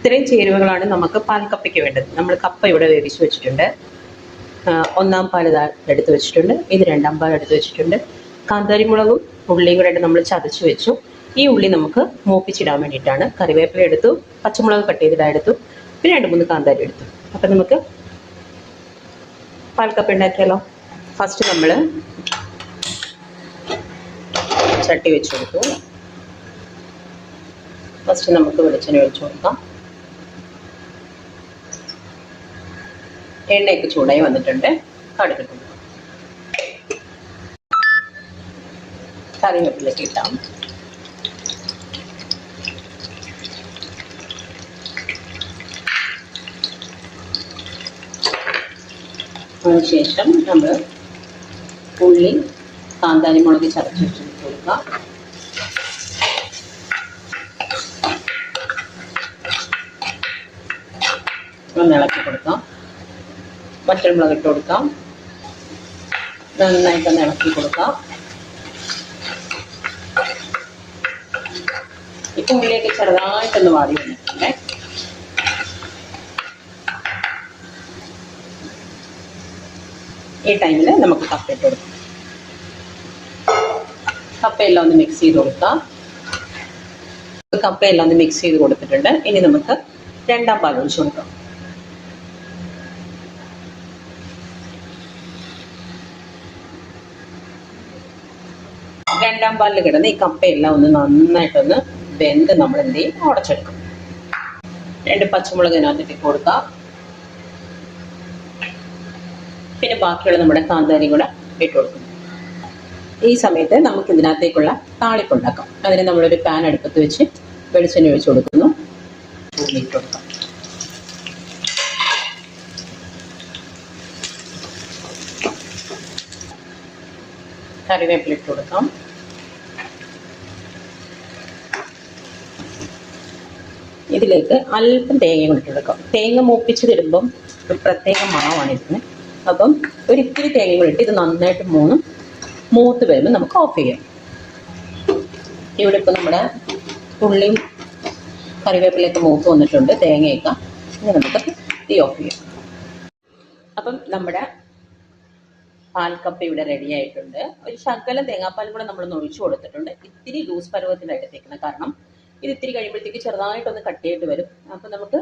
ഇത്രയും ചേരുവകളാണ് നമുക്ക് പാൽക്കപ്പയ്ക്ക് വേണ്ടത്. നമ്മൾ കപ്പ ഇവിടെ വേവിച്ച് വെച്ചിട്ടുണ്ട്. ഒന്നാം പാൽ എടുത്ത് വെച്ചിട്ടുണ്ട്. ഇത് രണ്ടാം പാൽ എടുത്ത് വെച്ചിട്ടുണ്ട്. കാന്താരിമുളകും ഉള്ളിയും കൂടെ നമ്മൾ ചതച്ച് വെച്ചു. ഈ ഉള്ളി നമുക്ക് മൂപ്പിച്ചിടാൻ വേണ്ടിയിട്ടാണ്. കറിവേപ്പില എടുത്തു, പച്ചമുളക് കട്ട് ചെയ്തിടാൻ എടുത്തു, പിന്നെ 2-3 കാന്താരി എടുത്തു. അപ്പം നമുക്ക് പാൽക്കപ്പ ഉണ്ടാക്കിയാലോ. ഫസ്റ്റ് നമ്മൾ ചട്ടി വെച്ച് കൊടുത്തു. ഫസ്റ്റ് നമുക്ക് വെളിച്ചെണ്ണ ഒഴിച്ചു കൊടുക്കാം. എണ്ണയൊക്കെ ചൂടായി വന്നിട്ടുണ്ട്. കടുക് ഇട്ടു. കറിവേപ്പിലേക്ക് ഇട്ടാം. അതിനുശേഷം നമ്മൾ ഉള്ളി കാന്താരിമുളക് ചതച്ച് വെച്ച് കൊടുക്കാം. ഒന്ന് ഇളക്കി കൊടുക്കാം. വറ്റൽമുളക് ഇട്ട് കൊടുക്കാം. നന്നായിട്ടൊന്ന് ഇളക്കി കൊടുക്കാം. ഇപ്പം ഉള്ളിലേക്ക് ചെറുതായിട്ടൊന്ന് വാടി വന്നിട്ടുണ്ട്. ഈ ടൈമിൽ നമുക്ക് കപ്പ ഇട്ട് കൊടുക്കാം. കപ്പയെല്ലാം ഒന്ന് മിക്സ് ചെയ്ത് കൊടുക്കാം. കപ്പയെല്ലാം ഒന്ന് മിക്സ് ചെയ്ത് കൊടുത്തിട്ടുണ്ട്. ഇനി നമുക്ക് രണ്ടാം പാൽ ഒഴിച്ചു കൊടുക്കാം. രണ്ടാം പാലിൽ കിടന്ന് ഈ കപ്പയെല്ലാം ഒന്ന് നന്നായിട്ടൊന്ന് വെന്ത് നമ്മൾ എന്ത് ചെയ്യും, ഉടച്ചെടുക്കും. 2 പച്ചമുളക് ഇതിനകത്തിട്ട് കൊടുക്കാം. പിന്നെ ബാക്കിയുള്ള നമ്മുടെ കാന്താരി കൂടെ ഇട്ട് കൊടുക്കും. ഈ സമയത്ത് നമുക്ക് ഇതിനകത്തേക്കുള്ള താളിപ്പ് ഉണ്ടാക്കാം. അതിന് നമ്മളൊരു പാൻ അടുപ്പത്ത് വെച്ച് വെളിച്ചെണ്ണ ഒഴിച്ച് കൊടുക്കുന്നു. ഇട്ട് കൊടുക്കാം. കറിവേപ്പില ഇട്ട് കൊടുക്കാം. ഇതിലേക്ക് അല്പം തേങ്ങ കൂടി ഇട്ട് കൊടുക്കാം. തേങ്ങ മൂപ്പിച്ച് തരുമ്പം ഒരു പ്രത്യേക മണമാണ് ഇതിന്. അപ്പം ഒരിത്തിരി തേങ്ങ കൂടി ഇട്ട് ഇത് നന്നായിട്ട് മൂത്ത് വരുമ്പോൾ നമുക്ക് ഓഫ് ചെയ്യാം. ഇവിടെ ഇപ്പോൾ നമ്മുടെ ഉള്ളിയും കറിവേപ്പിലയൊക്കെ മൂത്ത് വന്നിട്ടുണ്ട്, തേങ്ങയൊക്കെ. ഇനി നമുക്ക് തീ ഓഫ് ചെയ്യാം. അപ്പം നമ്മുടെ പാൽക്കപ്പ ഇവിടെ റെഡി ആയിട്ടുണ്ട്. ഒരു ശകലം തേങ്ങാപ്പാലും കൂടെ നമ്മളൊന്ന് ഒഴിച്ചു കൊടുത്തിട്ടുണ്ട്. ഇത്തിരി ലൂസ് പരുവത്തിലായിട്ട് തേക്കണം. കാരണം ഇത് ഇത്തിരി കഴിയുമ്പോഴത്തേക്ക് ചെറുതായിട്ടൊന്ന് കട്ടിയായിട്ട് വരും. അപ്പം നമുക്ക്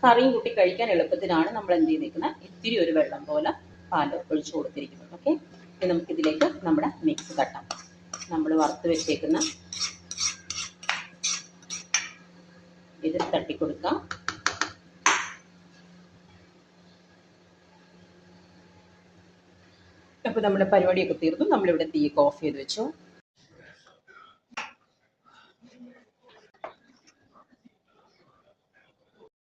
കറിയും കൂട്ടി കഴിക്കാൻ എളുപ്പത്തിനാണ് നമ്മൾ എന്ത് ചെയ്തിരിക്കുന്നത്, ഇത്തിരി ഒരു വെള്ളം പോലെ പാൽ ഒഴിച്ചു കൊടുത്തിരിക്കുന്നത്. ഓക്കെ, ഇനി നമുക്കിതിലേക്ക് നമ്മുടെ മിക്സ് തട്ടാം. നമ്മൾ വറുത്ത് വെച്ചേക്കുന്ന ഇത് തട്ടിക്കൊടുക്കാം. അപ്പോൾ നമ്മുടെ പരിപാടിയൊക്കെ തീർന്നു. നമ്മളിവിടെ തീയൊക്കെ ഓഫ് ചെയ്ത് വെച്ചു.